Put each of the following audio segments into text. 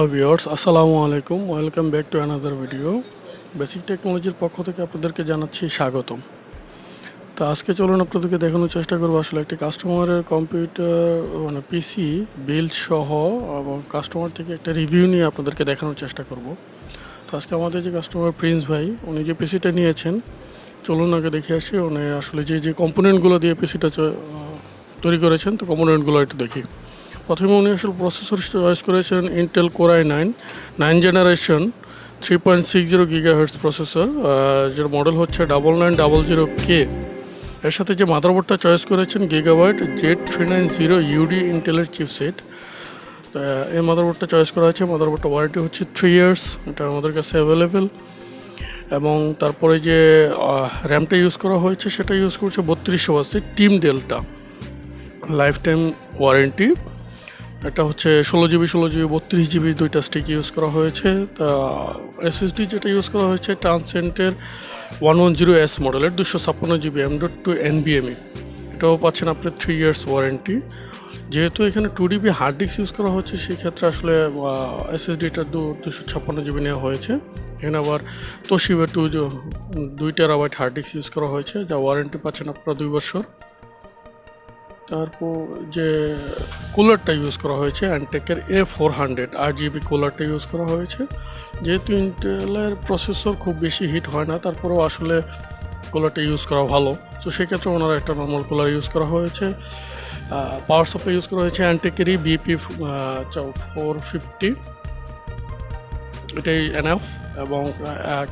Hello viewers, আসসালামু আলাইকুম। Welcome back to another video. Basic টেকনোলজির পক্ষ থেকে আপনাদেরকে জানাচ্ছি স্বাগতম। তো আজকে চলুন আপনাদেরকে দেখানোর চেষ্টা করবো আসলে একটি কাস্টমারের কম্পিউটার মানে পিসি বিল্ড সহ এবং কাস্টমার থেকে একটা রিভিউ নিয়ে আপনাদেরকে দেখানোর চেষ্টা করব। তো আজকে আমাদের যে কাস্টমার প্রিন্স ভাই, উনি যে পিসিটা নিয়েছেন, চলুন আগে দেখে আসি উনি আসলে যে কম্পোনেন্টগুলো দিয়ে পিসিটা তৈরি করেছেন, তো কম্পোনেন্টগুলো একটু দেখি। প্রথমে উনি আসলে প্রসেসর চয়েস করেছেন Intel core i9 generation 3.60 GHz processor, যার মডেল হচ্ছে 9900K। এর সাথে যে মাদারবোর্ডটা চয়েস করেছেন গিগাবাইট Z490 UD ইন্টেলের চিপসেট। এই মাদারবোর্ডটা চয়েস করা হয়েছে। মাদারবোর্ডটা ওয়ারেন্টি হচ্ছে 3 ইয়ার্স, এটা আমাদের কাছে অ্যাভেলেবেল। এবং তারপরে যে র্যামটা ইউজ করা হয়েছে সেটা ইউজ করছে 3280 team delta, life time warranty. এটা হচ্ছে 16GB 32GB দুইটা স্টিক ইউজ করা হয়েছে। তা এসএসডি যেটা ইউজ করা হয়েছে ট্রান্সেন্টের 110S মডেলের 256GB M.2 NVMe। এটাও পাচ্ছেন আপনি 3 ইয়ার্স ওয়ারেন্টি। যেহেতু এখানে 2DB হার্ড ডিস্ক ইউজ করা হচ্ছে, সেই ক্ষেত্রে আসলে এসএসডিটা 256GB নেওয়া হয়েছে। এখানে আবার Toshiba 2 TB hard disk use করা হয়েছে, যা ওয়ারেন্টি পাচ্ছেন আপনারা 2 বছর। তারপর যে কুলারটা ইউজ করা হয়েছে অ্যান্টেকের A400 8GB কুলারটা ইউজ করা হয়েছে। যেহেতু ইন্টেলের প্রসেসর খুব বেশি হিট হয় না, তারপরেও আসলে কুলারটা ইউজ করা ভালো, তো সেক্ষেত্রে ওনারা একটা নর্মাল কুলার ইউজ করা হয়েছে। পাওয়ার সাপ্লাই ইউজ করা হয়েছে অ্যান্টেকেরই BP450, এটাই এনএফ। এবং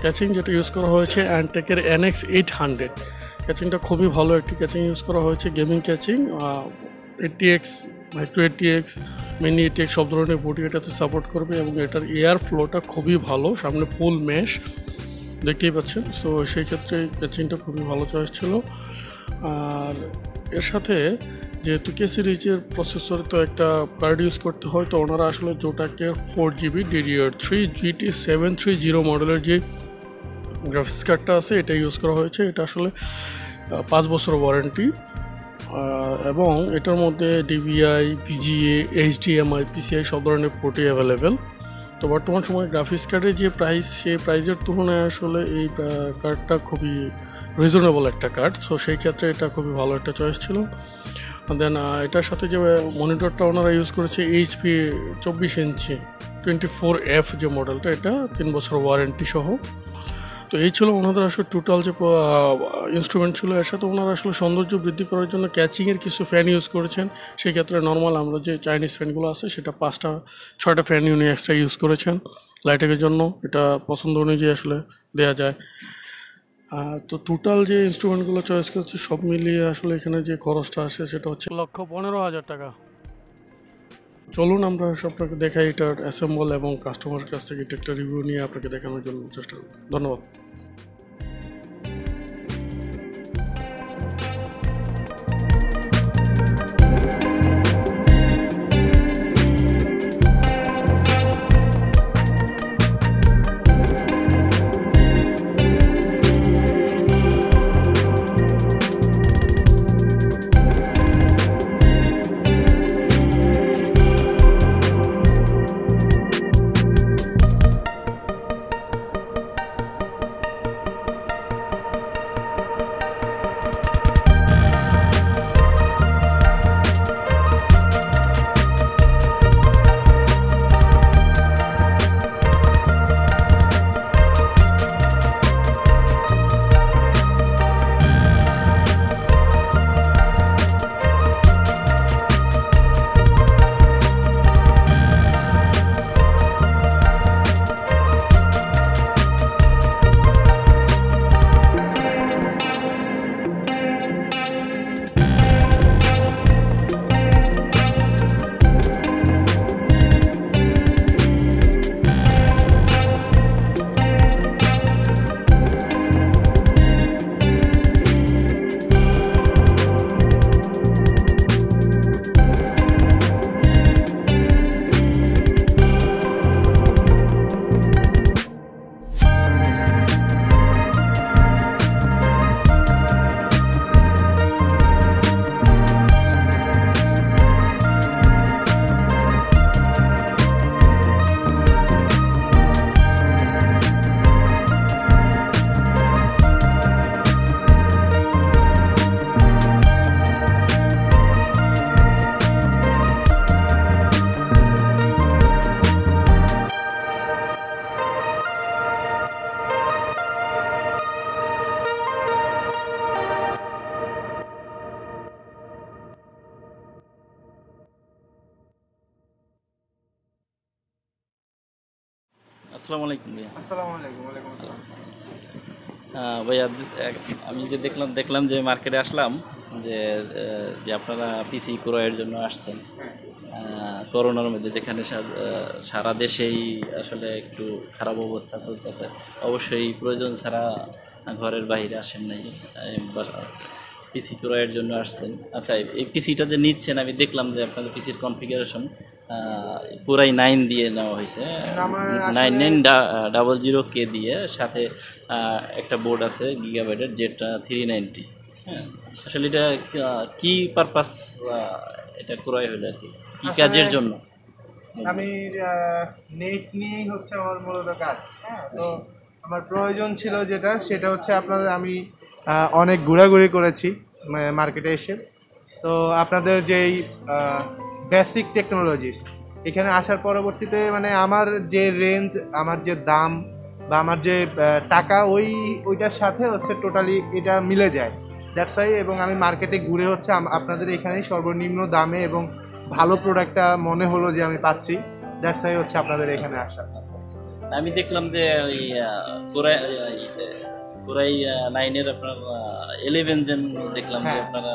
ক্যাচিং যেটা ইউজ করা হয়েছে অ্যান্টেকের NX 800। ক্যাচিংটা খুবই ভালো একটি ক্যাচিং ইউজ করা হয়েছে, gaming catching. 80X, micro 80X, mini 80X সব ধরনের বডি এটাতে সাপোর্ট করবে এবং এটার এয়ার ফ্লোটা খুবই ভালো, সামনে ফুল মেশ দেখতেই পাচ্ছেন। সো সেই ক্ষেত্রে ক্যাচিংটা খুবই ভালো চয়েস ছিল। আর এর সাথে যেহেতু কে সিরিজের প্রসেসর তো একটা কার্ড ইউজ করতে হয়, তো ওনারা আসলে জোটাকে 4GB DDR3 GT730 মডেলের যে গ্রাফিক্স কার্ডটা আছে এটা ইউজ করা হয়েছে। এটা আসলে 5 বছর ওয়ারেন্টি এবং এটার মধ্যে DVI, VGA, HDMI, PCI সব ধরনের পোর্টই অ্যাভেলেবেল। তো বর্তমান সময়ে গ্রাফিক্স কার্ডের যে প্রাইস, সেই প্রাইসের তুলনায় আসলে এই কার্ডটা খুবই রিজনেবল একটা কার্ড। সো সেই ক্ষেত্রে এটা খুবই ভালো একটা চয়েস ছিল। দেন এটার সাথে যে মনিটরটা ওনারা ইউজ করেছে HP 24 ইঞ্চি 24F যে মডেলটা, এটা 3 বছর ওয়ারেন্টি সহ। তো এই ছিল ওনাদের আসলে টোটাল যে ইনস্ট্রুমেন্ট ছিল। এর সাথে ওনারা আসলে সৌন্দর্য বৃদ্ধি করার জন্য ক্যাচিংয়ের কিছু ফ্যান ইউজ করেছেন। সেই ক্ষেত্রে নর্মাল আমরা যে চাইনিজ ফ্যানগুলো আছে সেটা 5-6টা ফ্যান উনি এক্সট্রা ইউজ করেছেন লাইটিংয়ের জন্য। এটা পছন্দ অনুযায়ী আসলে দেওয়া যায়। তো টোটাল যে ইনস্ট্রুমেন্টগুলো চয়েস করেছে সব মিলিয়ে আসলে এখানে যে খরচটা আসে সেটা হচ্ছে 1,15,000 টাকা। চলুন আমরা আপনাকে দেখাই এটার অ্যাসেম্বল এবং কাস্টমারের কাছ থেকে একটা রিভিউ নিয়ে আপনাকে দেখানোর জন্য চেষ্টা করব। ধন্যবাদ। আসসালামু আলাইকুম ভাইয়া। আসসালামু আলাইকুম। ওয়ালাইকুম আসসালাম। ভাইয়া আমি যে দেখলাম যে মার্কেটে আসলাম যে যে আপনারা পিসি ক্রয়ের জন্য আসছেন করোনার মধ্যে, যেখানে সারা দেশেই আসলে একটু খারাপ অবস্থা চলতেছে। অবশ্যই প্রয়োজন ছাড়া ঘরের বাইরে আসেন নাই, পিসি ক্রয়ের জন্য আসছেন। আচ্ছা, এই পিসিটা যে নিচ্ছেন, আমি দেখলাম যে আপনাদের পিসির কনফিগারেশন পুরাই 9 দিয়ে নেওয়া হয়েছে, 9900K দিয়ে, সাথে একটা বোর্ড আছে গিগাবাইটের, যেটা 390। হ্যাঁ, আসলে এটা কি পারপাস এটা ক্রয় হলো আর কি, কী কাজের জন্য? আমি নেট নিয়েই হচ্ছে আমার মূলত কাজ। হ্যাঁ, তো আমার প্রয়োজন ছিল সেটা হচ্ছে আপনাদের, আমি অনেক ঘোরাঘুরি করেছি মার্কেটে এসে। তো আপনাদের যেই বেসিক টেকনোলজিস এখানে আসার পরবর্তীতে মানে আমার যে রেঞ্জ, আমার যে দাম বা আমার যে টাকা, ওইটার সাথে হচ্ছে টোটালি এটা মিলে যায়। দ্যাটস ওয়াই, এবং আমি মার্কেটে ঘুরে হচ্ছে আপনাদের এখানেই সর্বনিম্ন দামে এবং ভালো প্রোডাক্টটা মনে হলো যে আমি পাচ্ছি। দ্যাটস ওয়াই হচ্ছে আপনাদের এখানে আসা। আচ্ছা আচ্ছা, আমি দেখলাম যে ওই কোরাই কোরাই 9-এর আপনার 11 জেন দেখলাম যে আপনারা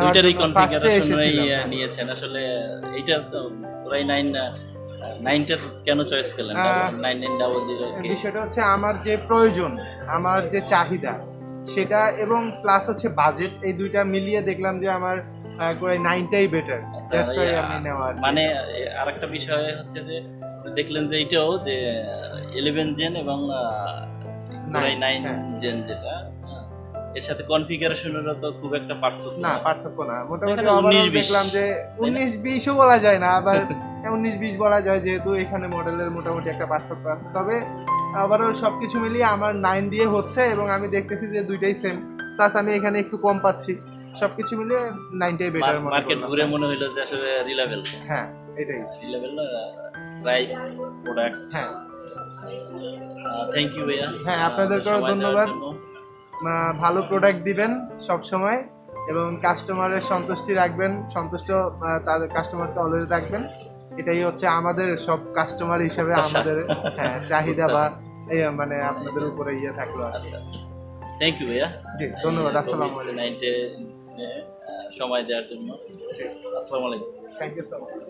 দুইটারই কনফিগারেশনই নিয়েছেন। আসলে এইটা তো কোরাই 9টা কেন চয়েস করলেন? 9900K বিষয়টা হচ্ছে আমার যে প্রয়োজন, আমার যে চাহিদা সেটা, এবং প্লাস হচ্ছে বাজেট, এই দুইটা মিলিয়ে দেখলাম যে আমার কোরাই 9টাই বেটার। দ্যাটস ওয়াই আমি নেওয়া। মানে আরেকটা বিষয় হচ্ছে যে দেখলেন যে এইটাও যে 11 জেন এবং কোরাই 9 জেন, যেটা এর সাথে কনফিগারেশনেরও তো খুব একটা পার্থক্য না। মোটামুটি দেখলাম যে 19-20ও বলা যায় না, আবার 19-20 বলা যায়, যেহেতু এখানে মডেলের মোটামুটি একটা পার্থক্য আছে। তবে ওভারঅল সবকিছু মিলিয়ে আমার 9 দিয়ে হচ্ছে, এবং আমি দেখতেছি যে দুইটাই সেম, প্লাস আমি এখানে একটু কম পাচ্ছি। সবকিছু মিলিয়ে 9টাই বেটার। মার্কেট ঘুরে মনে হইলো যে আসলে রিলেভেল। হ্যাঁ, এটাই রিলেভেল প্রাইস, প্রোডাক্ট। হ্যাঁ, থ্যাংক ইউ ভাইয়া। হ্যাঁ, আপনাদেরকেও ধন্যবাদ। ভালো প্রোডাক্ট দিবেন সব সময়, এবং কাস্টমারের সন্তুষ্টি রাখবেন, তাদের কাস্টমারকে অলওয়েজ রাখবেন। এটাই হচ্ছে আমাদের সব কাস্টমার হিসেবে আমাদের চাহিদা, বা মানে আপনাদের উপরে থাকলো। আচ্ছা আচ্ছা, থ্যাংক ইউ ভাইয়া। ধন্যবাদ। আসসালামু আলাইকুম। 9 সময় দেওয়ার জন্য। আসসালামু আলাইকুম। Thank you so much.